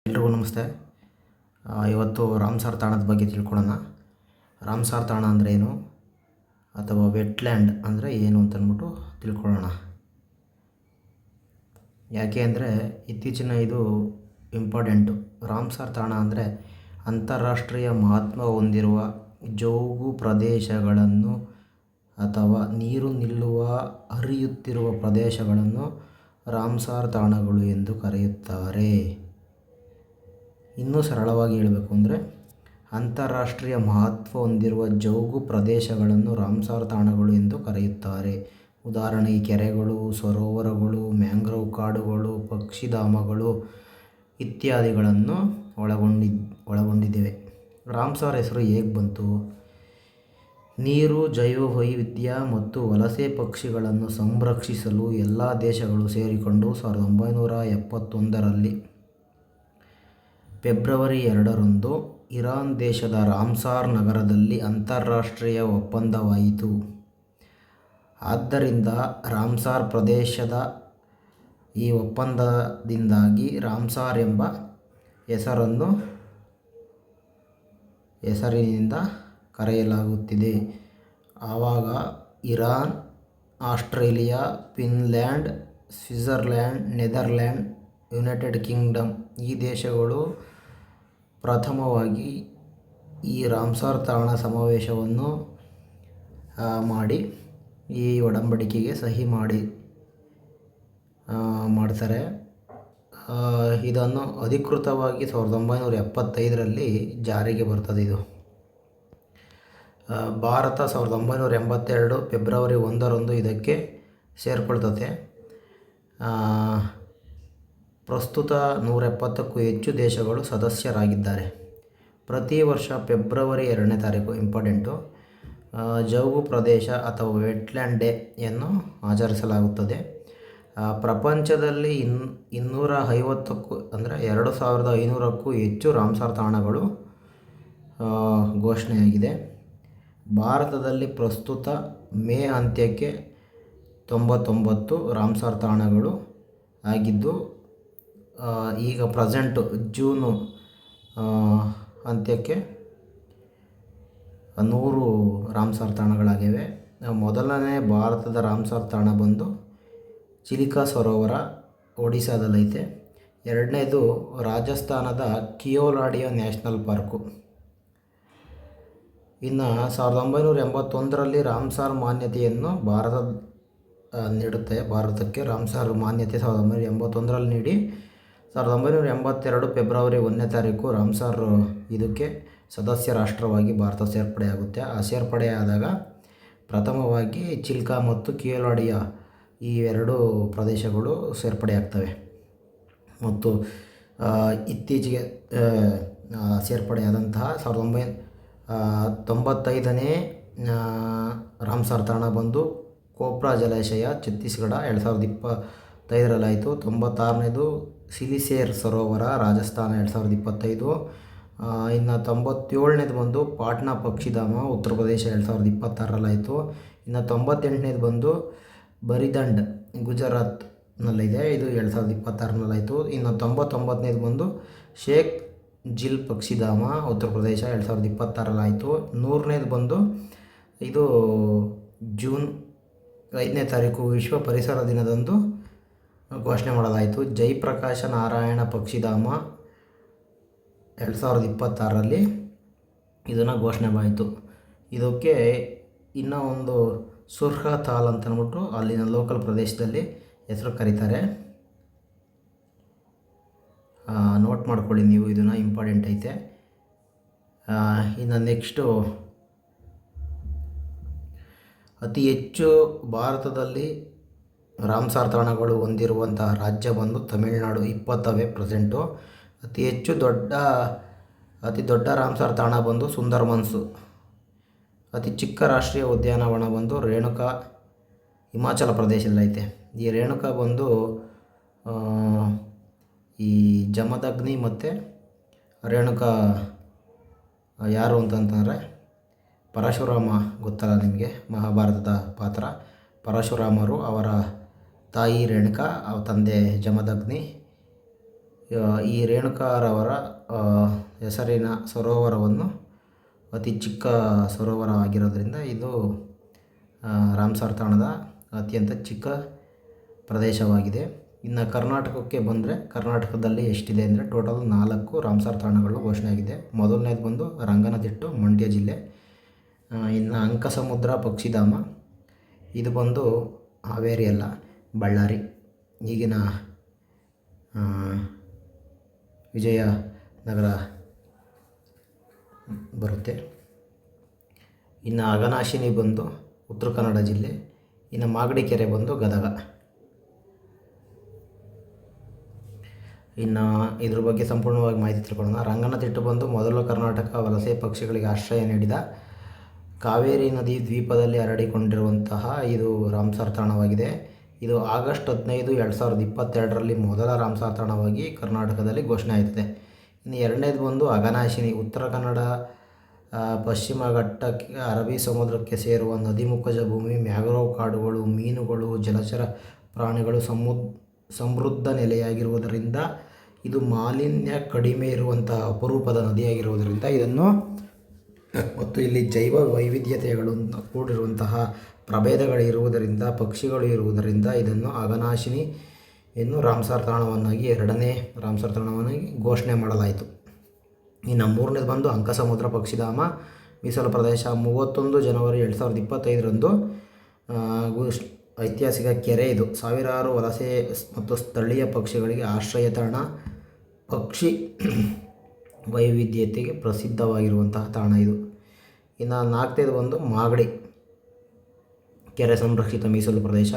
ಎಲ್ರಿಗೂ ನಮಸ್ತೆ. ಇವತ್ತು ರಾಮ್ಸಾರ್ ತಾಣದ ಬಗ್ಗೆ ತಿಳ್ಕೊಳ್ಳೋಣ. ರಾಮ್ಸಾರ್ ತಾಣ ಅಂದರೆ ಏನು, ಅಥವಾ ವೆಟ್ಲ್ಯಾಂಡ್ ಅಂದರೆ ಏನು ಅಂತಂದ್ಬಿಟ್ಟು ತಿಳ್ಕೊಳ್ಳೋಣ. ಯಾಕೆ ಅಂದರೆ ಇತ್ತೀಚಿನ ಇದು ಇಂಪಾರ್ಟೆಂಟು. ರಾಮ್ಸಾರ್ ತಾಣ ಅಂದರೆ ಅಂತಾರಾಷ್ಟ್ರೀಯ ಮಹತ್ವ ಹೊಂದಿರುವ ಜೌಗು ಪ್ರದೇಶಗಳನ್ನು ಅಥವಾ ನೀರು ನಿಲ್ಲುವ ಹರಿಯುತ್ತಿರುವ ಪ್ರದೇಶಗಳನ್ನು ರಾಮ್ಸಾರ್ ತಾಣಗಳು ಎಂದು ಕರೆಯುತ್ತಾರೆ. ಇನ್ನೂ ಸರಳವಾಗಿ ಹೇಳಬೇಕು ಅಂದರೆ ಅಂತಾರಾಷ್ಟ್ರೀಯ ಮಹತ್ವ ಹೊಂದಿರುವ ಜೌಗು ಪ್ರದೇಶಗಳನ್ನು ರಾಮ್ಸಾರ್ ತಾಣಗಳು ಎಂದು ಕರೆಯುತ್ತಾರೆ. ಉದಾಹರಣೆಗೆ ಕೆರೆಗಳು, ಸರೋವರಗಳು, ಮ್ಯಾಂಗ್ರೋವ್ ಕಾಡುಗಳು, ಪಕ್ಷಿಧಾಮಗಳು ಇತ್ಯಾದಿಗಳನ್ನು ಒಳಗೊಂಡಿವೆ. ರಾಮ್ಸಾರ್ ಹೆಸರು ಹೇಗೆ ಬಂತು? ನೀರು, ಜೈವವೈವಿಧ್ಯ ಮತ್ತು ವಲಸೆ ಪಕ್ಷಿಗಳನ್ನು ಸಂರಕ್ಷಿಸಲು ಎಲ್ಲ ದೇಶಗಳು ಸೇರಿಕೊಂಡು 1971ರಲ್ಲಿ ಫೆಬ್ರವರಿ 2ರಂದು ಇರಾನ್ ದೇಶದ ರಾಮ್ಸಾರ್ ನಗರದಲ್ಲಿ ಅಂತಾರಾಷ್ಟ್ರೀಯ ಒಪ್ಪಂದವಾಯಿತು. ಆದ್ದರಿಂದ ರಾಮ್ಸಾರ್ ಪ್ರದೇಶದ ಈ ಒಪ್ಪಂದದಿಂದಾಗಿ ರಾಮ್ಸಾರ್ ಎಂಬ ಹೆಸರಿನಿಂದ ಕರೆಯಲಾಗುತ್ತಿದೆ. ಆವಾಗ Iran, Australia, Finland, Switzerland, Netherland, United Kingdom ಈ ದೇಶಗಳು ಪ್ರಥಮವಾಗಿ ಈ ರಾಮ್ಸಾರ್ ತಾಣ ಸಮಾವೇಶವನ್ನು ಮಾಡಿ ಈ ಒಡಂಬಡಿಕೆಗೆ ಸಹಿ ಮಾಡ್ತಾರೆ. ಇದನ್ನು ಅಧಿಕೃತವಾಗಿ 1975ರಲ್ಲಿ ಜಾರಿಗೆ ಬರ್ತದೆ. ಇದು ಭಾರತ 1982 ಫೆಬ್ರವರಿ 1ರಂದು ಇದಕ್ಕೆ ಸೇರಿಕೊಳ್ತದೆ. ಪ್ರಸ್ತುತ 170ಕ್ಕೂ ಹೆಚ್ಚು ದೇಶಗಳು ಸದಸ್ಯರಾಗಿದ್ದಾರೆ. ಪ್ರತಿ ವರ್ಷ ಫೆಬ್ರವರಿ 2ನೇ ತಾರೀಕು ಇಂಪಾರ್ಟೆಂಟು, ಜೌಗು ಪ್ರದೇಶ ಅಥವಾ ವೆಟ್ಲ್ಯಾಂಡ್ ಡೇ ಯನ್ನು ಆಚರಿಸಲಾಗುತ್ತದೆ. ಪ್ರಪಂಚದಲ್ಲಿ 250ಕ್ಕೂ ಅಂದರೆ 2500ಕ್ಕೂ ಹೆಚ್ಚು ರಾಮ್ಸಾರ್ ತಾಣಗಳು ಘೋಷಣೆಯಾಗಿದೆ. ಭಾರತದಲ್ಲಿ ಪ್ರಸ್ತುತ ಮೇ ಅಂತ್ಯಕ್ಕೆ 99 ರಾಮ್ಸಾರ್ ತಾಣಗಳು ಆಗಿದ್ದು, ಈಗ ಪ್ರೆಸೆಂಟು ಜೂನು ಅಂತ್ಯಕ್ಕೆ 100 ರಾಮ್ಸಾರ್ ತಾಣಗಳಾಗಿವೆ. ಮೊದಲನೇ ಭಾರತದ ರಾಮ್ಸಾರ್ ತಾಣ ಬಂದು ಚಿಲಿಕಾ ಸರೋವರ, ಒಡಿಸ್ಸಾದಲ್ಲೈತೆ. ಎರಡನೇದು ರಾಜಸ್ಥಾನದ ಕಿಯೋಲಾಡಿಯಾ ನ್ಯಾಷನಲ್ ಪಾರ್ಕು. ಇನ್ನು 1981ರಲ್ಲಿ ರಾಮ್ಸಾರ್ ಮಾನ್ಯತೆಯನ್ನು ಭಾರತ ನೀಡುತ್ತೆ. ಭಾರತಕ್ಕೆ ರಾಮ್ಸಾರ್ ಮಾನ್ಯತೆ 1981ರಲ್ಲಿ ನೀಡಿ 1982 ಫೆಬ್ರವರಿ 1ನೇ ತಾರೀಕು ರಾಮ್ಸಾರ್ ಇದಕ್ಕೆ ಸದಸ್ಯ ರಾಷ್ಟ್ರವಾಗಿ ಭಾರತ ಸೇರ್ಪಡೆಯಾಗುತ್ತೆ. ಆ ಸೇರ್ಪಡೆಯಾದಾಗ ಪ್ರಥಮವಾಗಿ ಚಿಲ್ಕಾ ಮತ್ತು ಕಿಯೋಲಾಡಿಯಾ ಈ ಎರಡು ಪ್ರದೇಶಗಳು ಸೇರ್ಪಡೆಯಾಗ್ತವೆ. ಮತ್ತು ಇತ್ತೀಚೆಗೆ ಸೇರ್ಪಡೆಯಾದಂತಹ 1995ನೇ ರಾಮ್ಸಾರ್ ತಾಣ ಬಂದು ಕೋಪ್ರಾ ಜಲಾಶಯ, ಛತ್ತೀಸ್ಗಢ 2025ರಲ್ಲಾಯಿತು. 96ನೇದು ಸಿಲಿಸೇರ್ ಸರೋವರ, ರಾಜಸ್ಥಾನ 2025. ಇನ್ನು 97ನೇದು ಬಂದು ಪಾಟ್ನಾ ಪಕ್ಷಿಧಾಮ, ಉತ್ತರ ಪ್ರದೇಶ 2026ರಲ್ಲಾಯಿತು. ಇನ್ನು 98ನೇದು ಬಂದು ಬರಿದಂಡ್, ಗುಜರಾತ್ನಲ್ಲಿದೆ, ಇದು 2026ರಲ್ಲಾಯಿತು. ಇನ್ನು 99ನೇದು ಬಂದು ಶೇಖ್ ಜಿಲ್ ಪಕ್ಷಿಧಾಮ, ಉತ್ತರ ಪ್ರದೇಶ 2026ರಲ್ಲಾಯಿತು. 100ನೇದು ಬಂದು ಇದು ಜೂನ್ 5ನೇ ತಾರೀಕು ವಿಶ್ವ ಪರಿಸರ ದಿನದಂದು ಘೋಷಣೆ ಮಾಡಲಾಯಿತು. ಜಯಪ್ರಕಾಶ ನಾರಾಯಣ ಪಕ್ಷಿಧಾಮ 2026ರಲ್ಲಿ ಇದನ್ನು ಘೋಷಣೆ ಆಯಿತು. ಇದಕ್ಕೆ ಇನ್ನೂ ಒಂದು ಸುರ್ಖಾ ತಾಲ್ ಅಂತಂದ್ಬಿಟ್ಟು ಅಲ್ಲಿನ ಲೋಕಲ್ ಪ್ರದೇಶದಲ್ಲಿ ಹೆಸರು ಕರೀತಾರೆ. ನೋಟ್ ಮಾಡ್ಕೊಳ್ಳಿ ನೀವು, ಇದನ್ನು ಇಂಪಾರ್ಟೆಂಟ್ ಐತೆ. ಇನ್ನು ನೆಕ್ಸ್ಟು ಅತಿ ಹೆಚ್ಚು ಭಾರತದಲ್ಲಿ ರಾಮ್ಸಾರ್ ತಾಣಗಳು ಹೊಂದಿರುವಂತಹ ರಾಜ್ಯ ಬಂದು ತಮಿಳುನಾಡು, 20 ಪ್ರೆಸೆಂಟು. ಅತಿ ದೊಡ್ಡ ರಾಮ್ಸಾರ್ ತಾಣ ಬಂದು ಸುಂದರ್ಬನ್ಸು. ಅತಿ ಚಿಕ್ಕ ರಾಷ್ಟ್ರೀಯ ಉದ್ಯಾನವನ ಬಂದು ರೇಣುಕಾ, ಹಿಮಾಚಲ ಪ್ರದೇಶದಲ್ಲೈತೆ. ಈ ರೇಣುಕಾ ಬಂದು ಈ ಜಮದಗ್ನಿ ಮತ್ತು ರೇಣುಕಾ ಯಾರು ಅಂತಂತಂದರೆ ಪರಶುರಾಮ, ಗೊತ್ತಲ್ಲ ನಿಮಗೆ, ಮಹಾಭಾರತದ ಪಾತ್ರ. ಪರಶುರಾಮರು, ಅವರ ತಾಯಿ ರೇಣುಕಾ, ತಂದೆ ಜಮದಗ್ನಿ, ಈ ರೇಣುಕಾರವರ ಹೆಸರಿನ ಸರೋವರವನ್ನು ಅತಿ ಚಿಕ್ಕ ಸರೋವರ ಆಗಿರೋದ್ರಿಂದ ಇದು ರಾಮ್ಸರ್ ತಾಣದ ಅತ್ಯಂತ ಚಿಕ್ಕ ಪ್ರದೇಶವಾಗಿದೆ. ಇನ್ನು ಕರ್ನಾಟಕಕ್ಕೆ ಬಂದರೆ ಕರ್ನಾಟಕದಲ್ಲಿ ಎಷ್ಟಿದೆ ಅಂದರೆ ಟೋಟಲ್ 4 ರಾಮ್ಸರ್ ತಾಣಗಳು ಘೋಷಣೆಯಾಗಿದೆ. ಮೊದಲನೇದು ಬಂದು ರಂಗನತಿಟ್ಟು, ಮಂಡ್ಯ ಜಿಲ್ಲೆ. ಇನ್ನು ಅಂಕಸಮುದ್ರ ಪಕ್ಷಿಧಾಮ, ಇದು ಬಂದು ಹಾವೇರಿ ಅಲ್ಲ, ಬಳ್ಳಾರಿ, ಈಗಿನ ವಿಜಯನಗರ ಬರುತ್ತೆ. ಇನ್ನು ಅಘನಾಶಿನಿ ಬಂದು ಉತ್ತರ ಕನ್ನಡ ಜಿಲ್ಲೆ. ಇನ್ನು ಮಾಗಡಿ ಕೆರೆ ಬಂದು ಗದಗ. ಇನ್ನು ಇದ್ರ ಬಗ್ಗೆ ಸಂಪೂರ್ಣವಾಗಿ ಮಾಹಿತಿ ತಿಳ್ಕೊಳ್ಳೋಣ. ರಂಗನತಿಟ್ಟು ಬಂದು ಮೊದಲು ಕರ್ನಾಟಕ ವಲಸೆ ಪಕ್ಷಿಗಳಿಗೆ ಆಶ್ರಯ ನೀಡಿದ ಕಾವೇರಿ ನದಿ ದ್ವೀಪದಲ್ಲಿ ಹರಡಿಕೊಂಡಿರುವಂತಹ ಇದು ರಾಮ್ಸರ್ ತಾಣವಾಗಿದೆ. ಇದು ಆಗಸ್ಟ್ 15, 2022ರಲ್ಲಿ ಮೊದಲ ರಾಮ್ಸರ್ ತಾಣವಾಗಿ ಕರ್ನಾಟಕದಲ್ಲಿ ಘೋಷಣೆ ಆಯ್ತದೆ. ಇನ್ನು ಎರಡನೇದು ಬಂದು ಅಘನಾಶಿನಿ, ಉತ್ತರ ಕನ್ನಡ ಪಶ್ಚಿಮ ಘಟ್ಟಕ್ಕೆ ಅರಬ್ಬಿ ಸಮುದ್ರಕ್ಕೆ ಸೇರುವ ನದಿಮುಖಜ ಭೂಮಿ, ಮ್ಯಾಂಗ್ರೋವ್ ಕಾಡುಗಳು, ಮೀನುಗಳು, ಜಲಚರ ಪ್ರಾಣಿಗಳು ಸಮೃದ್ಧ ನೆಲೆಯಾಗಿರುವುದರಿಂದ ಇದು ಮಾಲಿನ್ಯ ಕಡಿಮೆ ಇರುವಂತಹ ಅಪರೂಪದ ನದಿಯಾಗಿರುವುದರಿಂದ ಇದನ್ನು ಮತ್ತು ಇಲ್ಲಿ ಜೈವ ವೈವಿಧ್ಯತೆಗಳನ್ನು ಕೂಡಿರುವಂತಹ ಪ್ರಭೇದಗಳಿರುವುದರಿಂದ, ಪಕ್ಷಿಗಳು ಇರುವುದರಿಂದ ಇದನ್ನು ಅಘನಾಶಿನಿ ರಾಮ್ಸರ್ ತಾಣವನ್ನಾಗಿ 2ನೇ ರಾಮ್ಸರ್ ತಾಣವನ್ನಾಗಿ ಘೋಷಣೆ ಮಾಡಲಾಯಿತು. ಇನ್ನು ಮೂರನೇದು ಬಂದು ಅಂಕಸಮುದ್ರ ಪಕ್ಷಿಧಾಮ ಮೀಸಲು ಪ್ರದೇಶ. 31 ಜನವರಿ 2025ರಂದು ಐತಿಹಾಸಿಕ ಕೆರೆ ಇದು. ಸಾವಿರಾರು ವಲಸೆ ಮತ್ತು ಸ್ಥಳೀಯ ಪಕ್ಷಿಗಳಿಗೆ ಆಶ್ರಯ ತಾಣ, ಪಕ್ಷಿ ವೈವಿಧ್ಯತೆಗೆ ಪ್ರಸಿದ್ಧವಾಗಿರುವಂತಹ ತಾಣ ಇದು. ಇನ್ನು 4ನೇದು ಬಂದು ಮಾಗಡಿ ಕೆರೆ ಸಂರಕ್ಷಿತ ಮೀಸಲು ಪ್ರದೇಶ.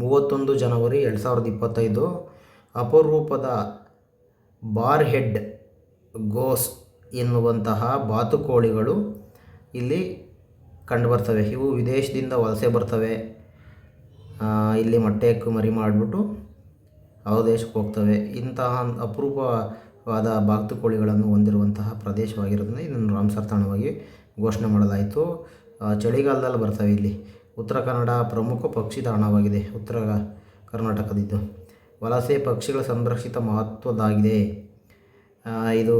31 ಜನವರಿ 2025 ಅಪರೂಪದ ಬಾರ್ ಹೆಡ್ ಗೋಸ್ ಎನ್ನುವಂತಹ ಬಾತುಕೋಳಿಗಳು ಇಲ್ಲಿ ಕಂಡುಬರ್ತವೆ. ಇವು ವಿದೇಶದಿಂದ ವಲಸೆ ಬರ್ತವೆ, ಇಲ್ಲಿ ಮೊಟ್ಟೆ ಮರಿ ಮಾಡಿಬಿಟ್ಟು ಯಾವ ದೇಶಕ್ಕೆ ಹೋಗ್ತವೆ. ಇಂತಹ ಅಪರೂಪವಾದ ಬಾತುಕೋಳಿಗಳನ್ನು ಹೊಂದಿರುವಂತಹ ಪ್ರದೇಶವಾಗಿರೋದ್ರಿಂದ ಇದನ್ನು ರಾಮ್ಸರ್ ತಾಣವಾಗಿ ಘೋಷಣೆ ಮಾಡಲಾಯಿತು. ಚಳಿಗಾಲದಲ್ಲಿ ಬರ್ತವೆ ಇಲ್ಲಿ. ಉತ್ತರ ಕನ್ನಡ ಪ್ರಮುಖ ಪಕ್ಷಿ ತಾಣವಾಗಿದೆ, ಉತ್ತರ ಕರ್ನಾಟಕದಿದ್ದು. ವಲಸೆ ಪಕ್ಷಿಗಳ ಸಂರಕ್ಷಿತ ಮಹತ್ವದಾಗಿದೆ. ಇದು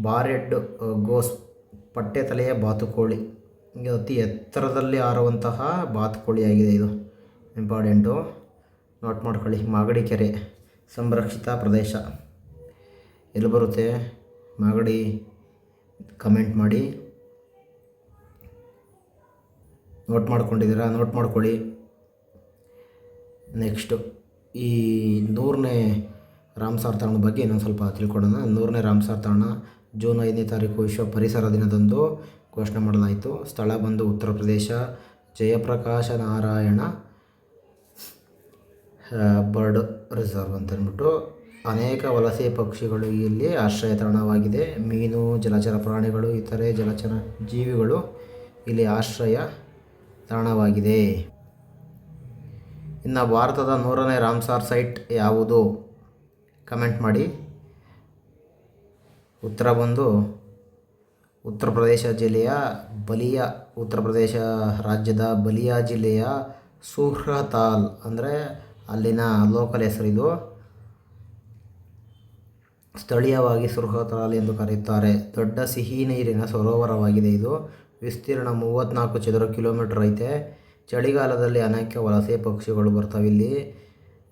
ಬಾರೆಡ್ ಗೋಸ್ ಪಟ್ಟೆ ತಲೆಯ ಬಾತುಕೋಳಿ, ಅತಿ ಎತ್ತರದಲ್ಲಿ ಹಾರುವಂತಹ ಬಾತುಕೋಳಿಯಾಗಿದೆ. ಇದು ಇಂಪಾರ್ಟೆಂಟು, ನೋಟ್ ಮಾಡ್ಕೊಳ್ಳಿ. ಮಾಗಡಿ ಕೆರೆ ಸಂರಕ್ಷಿತ ಪ್ರದೇಶ ಎಲ್ಲಿ ಬರುತ್ತೆ ಮಾಗಡಿ, ಕಮೆಂಟ್ ಮಾಡಿ. ನೋಟ್ ಮಾಡ್ಕೊಂಡಿದ್ದೀರಾ? ನೋಟ್ ಮಾಡ್ಕೊಳ್ಳಿ. ನೆಕ್ಸ್ಟು ಈ 100ನೇ ರಾಮ್ಸರ್ ತಾಣದ ಬಗ್ಗೆ ಇನ್ನೊಂದು ಸ್ವಲ್ಪ ತಿಳ್ಕೊಳ್ಳೋಣ. 100ನೇ ರಾಮ್ಸರ್ ತಾಣ ಜೂನ್ 5ನೇ ತಾರೀಕು ವಿಶ್ವ ಪರಿಸರ ದಿನದಂದು ಘೋಷಣೆ ಮಾಡಲಾಯಿತು. ಸ್ಥಳ ಬಂದು ಉತ್ತರ ಪ್ರದೇಶ, ಜಯಪ್ರಕಾಶ ನಾರಾಯಣ ಬರ್ಡ್ ರಿಸರ್ವ್ ಅಂತಂದ್ಬಿಟ್ಟು ಅನೇಕ ವಲಸೆ ಪಕ್ಷಿಗಳು ಇಲ್ಲಿ ಆಶ್ರಯ ತಾಣವಾಗಿದೆ. ಮೀನು, ಜಲಚರ ಪ್ರಾಣಿಗಳು, ಇತರೆ ಜಲಚರ ಜೀವಿಗಳು ಇಲ್ಲಿ ಆಶ್ರಯ ತಾಣವಾಗಿದೆ. ಇನ್ನು ಭಾರತದ 100ನೇ ರಾಮ್ಸರ್ ಸೈಟ್ ಯಾವುದು? ಕಮೆಂಟ್ ಮಾಡಿ. ಉತ್ತರ ಬಂದು ಉತ್ತರ ಪ್ರದೇಶ ಜಿಲ್ಲೆಯ ಬಲಿಯಾ, ಉತ್ತರ ಪ್ರದೇಶ ರಾಜ್ಯದ ಬಲಿಯಾ ಜಿಲ್ಲೆಯ ಸುರ್ಹತಾಲ್ ಅಂದರೆ ಅಲ್ಲಿನ ಲೋಕಲ್ ಹೆಸರಿದು. ಸ್ಥಳೀಯವಾಗಿ ಸುರ್ಹತಾಲ್ ಎಂದು ಕರೆಯುತ್ತಾರೆ. ದೊಡ್ಡ ಸಿಹಿ ನೀರಿನ ಸರೋವರವಾಗಿದೆ. ಇದು ವಿಸ್ತೀರ್ಣ 34 ಚದರ ಕಿಲೋಮೀಟರ್ ಐತೆ. ಚಳಿಗಾಲದಲ್ಲಿ ಅನೇಕ ವಲಸೆ ಪಕ್ಷಿಗಳು ಬರ್ತವೆ ಇಲ್ಲಿ.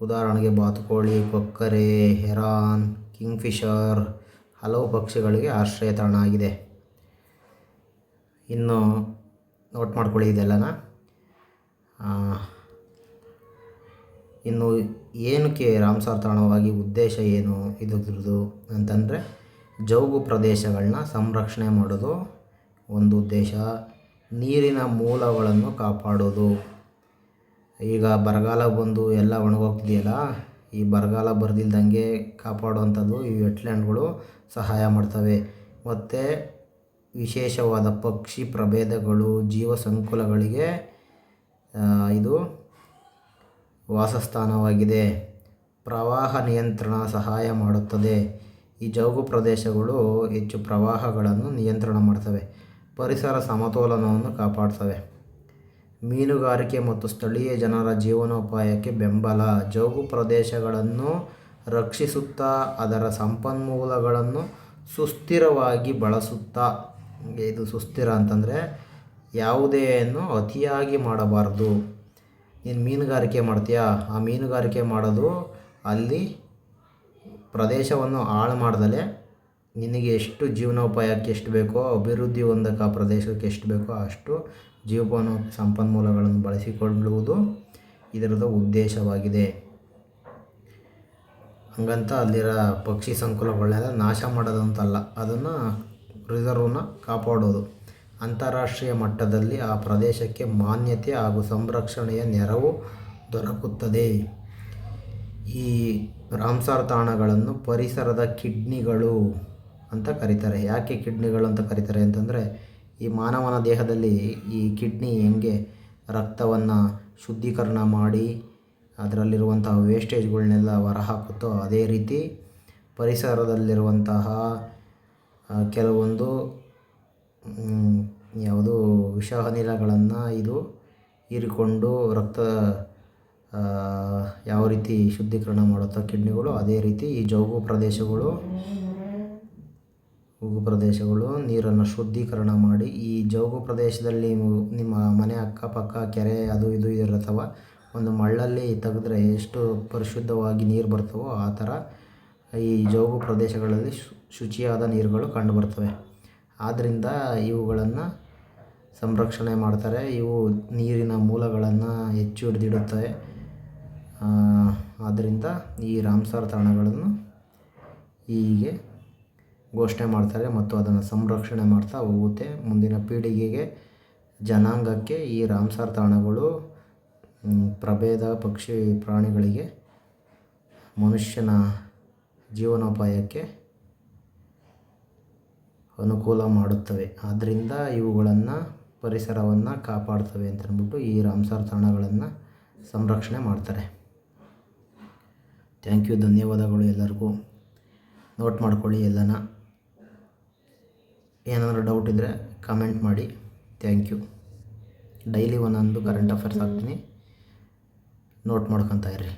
ಉದಾಹರಣೆಗೆ ಬಾತುಕೋಳಿ, ಕೊಕ್ಕರೆ, ಹೆರಾನ್, ಕಿಂಗ್ಫಿಷರ್ ಹಲವು ಪಕ್ಷಿಗಳಿಗೆ ಆಶ್ರಯ ತಾಣ ಆಗಿದೆ. ಇನ್ನು ನೋಟ್ ಮಾಡ್ಕೊಳ್ಳಿ ಇದೆಲ್ಲನ. ಇನ್ನು ಏನಕ್ಕೆ ರಾಮ್ಸರ್ ತಾಣವಾಗಿ ಉದ್ದೇಶ ಏನು ಇದ್ರದ್ದು ಅಂತಂದರೆ, ಜೌಗು ಪ್ರದೇಶಗಳನ್ನ ಸಂರಕ್ಷಣೆ ಮಾಡೋದು ಒಂದು ಉದ್ದೇಶ, ನೀರಿನ ಮೂಲಗಳನ್ನು ಕಾಪಾಡೋದು. ಈಗ ಬರಗಾಲ ಬಂದು ಎಲ್ಲ ಒಣಗೋಗ್ತಿದೆಯಲ್ಲ, ಈ ಬರಗಾಲ ಬರ್ದಿಲ್ದಂಗೆ ಕಾಪಾಡುವಂಥದ್ದು ಈ ವೆಟ್ಲ್ಯಾಂಡ್ಗಳು ಸಹಾಯ ಮಾಡ್ತವೆ. ಮತ್ತು ವಿಶೇಷವಾದ ಪಕ್ಷಿ ಪ್ರಭೇದಗಳು, ಜೀವ ಸಂಕುಲಗಳಿಗೆ ಇದು ವಾಸಸ್ಥಾನವಾಗಿದೆ. ಪ್ರವಾಹ ನಿಯಂತ್ರಣ ಸಹಾಯ ಮಾಡುತ್ತದೆ. ಈ ಜೌಗು ಪ್ರದೇಶಗಳು ಹೆಚ್ಚು ಪ್ರವಾಹಗಳನ್ನು ನಿಯಂತ್ರಣ ಮಾಡ್ತವೆ, ಪರಿಸರ ಸಮತೋಲನವನ್ನು ಕಾಪಾಡ್ತವೆ. ಮೀನುಗಾರಿಕೆ ಮತ್ತು ಸ್ಥಳೀಯ ಜನರ ಜೀವನೋಪಾಯಕ್ಕೆ ಬೆಂಬಲ. ಜೌಗು ಪ್ರದೇಶಗಳನ್ನು ರಕ್ಷಿಸುತ್ತಾ ಅದರ ಸಂಪನ್ಮೂಲಗಳನ್ನು ಸುಸ್ಥಿರವಾಗಿ ಬಳಸುತ್ತಾ. ಇದು ಸುಸ್ಥಿರ ಅಂತಂದರೆ ಯಾವುದೇನು ಅತಿಯಾಗಿ ಮಾಡಬಾರ್ದು. ನೀನು ಮೀನುಗಾರಿಕೆ ಮಾಡ್ತೀಯಾ, ಆ ಮೀನುಗಾರಿಕೆ ಮಾಡೋದು ಅಲ್ಲಿ ಪ್ರದೇಶವನ್ನು ಹಾಳು ಮಾಡ್ದಲೇ ನಿನಗೆ ಎಷ್ಟು ಜೀವನೋಪಾಯಕ್ಕೆ ಎಷ್ಟು ಬೇಕೋ, ಅಭಿವೃದ್ಧಿ ಹೊಂದಕ್ಕೆ ಆ ಪ್ರದೇಶಕ್ಕೆ ಎಷ್ಟು ಬೇಕೋ ಅಷ್ಟು ಜೀವನ ಸಂಪನ್ಮೂಲಗಳನ್ನು ಬಳಸಿಕೊಳ್ಳುವುದು ಇದರದ ಉದ್ದೇಶವಾಗಿದೆ. ಹಂಗಂತ ಅಲ್ಲಿರೋ ಪಕ್ಷಿ ಸಂಕುಲಗಳನ್ನೆಲ್ಲ ನಾಶ ಮಾಡೋದಂತಲ್ಲ, ಅದನ್ನು ರಿಸರ್ವ್ನ ಕಾಪಾಡೋದು. ಅಂತಾರಾಷ್ಟ್ರೀಯ ಮಟ್ಟದಲ್ಲಿ ಆ ಪ್ರದೇಶಕ್ಕೆ ಮಾನ್ಯತೆ ಹಾಗೂ ಸಂರಕ್ಷಣೆಯ ನೆರವು ದೊರಕುತ್ತದೆ. ಈ ರಾಮ್ಸಾರ್ ತಾಣಗಳನ್ನು ಪರಿಸರದ ಕಿಡ್ನಿಗಳು ಅಂತ ಕರೀತಾರೆ. ಯಾಕೆ ಕಿಡ್ನಿಗಳು ಅಂತ ಕರೀತಾರೆ ಅಂತಂದರೆ, ಈ ಮಾನವನ ದೇಹದಲ್ಲಿ ಈ ಕಿಡ್ನಿ ಹೆಂಗೆ ರಕ್ತವನ್ನು ಶುದ್ಧೀಕರಣ ಮಾಡಿ ಅದರಲ್ಲಿರುವಂತಹ ವೇಸ್ಟೇಜ್ಗಳನ್ನೆಲ್ಲ ಹೊರಹಾಕುತ್ತೋ, ಅದೇ ರೀತಿ ಪರಿಸರದಲ್ಲಿರುವಂತಹ ಕೆಲವೊಂದು ಯಾವುದು ವಿಷ ಅನಿಲಗಳನ್ನು ಇದು ಹೀರಿಕೊಂಡು ರಕ್ತ ಯಾವ ರೀತಿ ಶುದ್ಧೀಕರಣ ಮಾಡುತ್ತೋ ಕಿಡ್ನಿಗಳು, ಅದೇ ರೀತಿ ಈ ಉಗು ಪ್ರದೇಶಗಳು ನೀರನ್ನು ಶುದ್ಧೀಕರಣ ಮಾಡಿ, ಈ ಜೌಗು ಪ್ರದೇಶದಲ್ಲಿ ನಿಮ್ಮ ಮನೆ ಅಕ್ಕಪಕ್ಕ ಕೆರೆ ಅದು ಇದು ಇರುತ್ತವ, ಒಂದು ಮಳ್ಳಲ್ಲಿ ತೆಗೆದ್ರೆ ಎಷ್ಟು ಪರಿಶುದ್ಧವಾಗಿ ನೀರು ಬರ್ತವೋ ಆ ಥರ ಈ ಜೌಗು ಪ್ರದೇಶಗಳಲ್ಲಿ ಶುಚಿಯಾದ ನೀರುಗಳು ಕಂಡುಬರ್ತವೆ. ಆದ್ದರಿಂದ ಇವುಗಳನ್ನು ಸಂರಕ್ಷಣೆ ಮಾಡ್ತಾರೆ. ಇವು ನೀರಿನ ಮೂಲಗಳನ್ನು ಹೆಚ್ಚು ಹಿಡಿದಿಡುತ್ತವೆ. ಆದ್ದರಿಂದ ಈ ರಾಮ್ಸಾರ್ ತಾಣಗಳನ್ನು ಹೀಗೆ ಘೋಷಣೆ ಮಾಡ್ತಾರೆ ಮತ್ತು ಅದನ್ನು ಸಂರಕ್ಷಣೆ ಮಾಡ್ತಾ ಹೋಗುತ್ತೆ. ಮುಂದಿನ ಪೀಳಿಗೆಗೆ, ಜನಾಂಗಕ್ಕೆ ಈ ರಾಮ್ಸಾರ್ ತಾಣಗಳು ಪ್ರಭೇದ ಪಕ್ಷಿ ಪ್ರಾಣಿಗಳಿಗೆ, ಮನುಷ್ಯನ ಜೀವನೋಪಾಯಕ್ಕೆ ಅನುಕೂಲ ಮಾಡುತ್ತವೆ. ಆದ್ದರಿಂದ ಇವುಗಳನ್ನು ಪರಿಸರವನ್ನು ಕಾಪಾಡ್ತವೆ ಅಂತಂದ್ಬಿಟ್ಟು ಈ ರಾಮ್ಸಾರ್ ತಾಣಗಳನ್ನು ಸಂರಕ್ಷಣೆ ಮಾಡ್ತಾರೆ. ಥ್ಯಾಂಕ್ ಯು, ಧನ್ಯವಾದಗಳು ಎಲ್ಲರಿಗೂ. ನೋಟ್ ಮಾಡ್ಕೊಳ್ಳಿ ಎಲ್ಲನ. ಏನಾದರೂ ಡೌಟ್ ಇದ್ದರೆ ಕಮೆಂಟ್ ಮಾಡಿ. Thank you. ಡೈಲಿ ಒಂದೊಂದು ಕರೆಂಟ್ ಅಫೇರ್ಸ್ ಹಾಕ್ತೀನಿ, ನೋಟ್ ಮಾಡ್ಕೊತಾ ಇರ್ರಿ.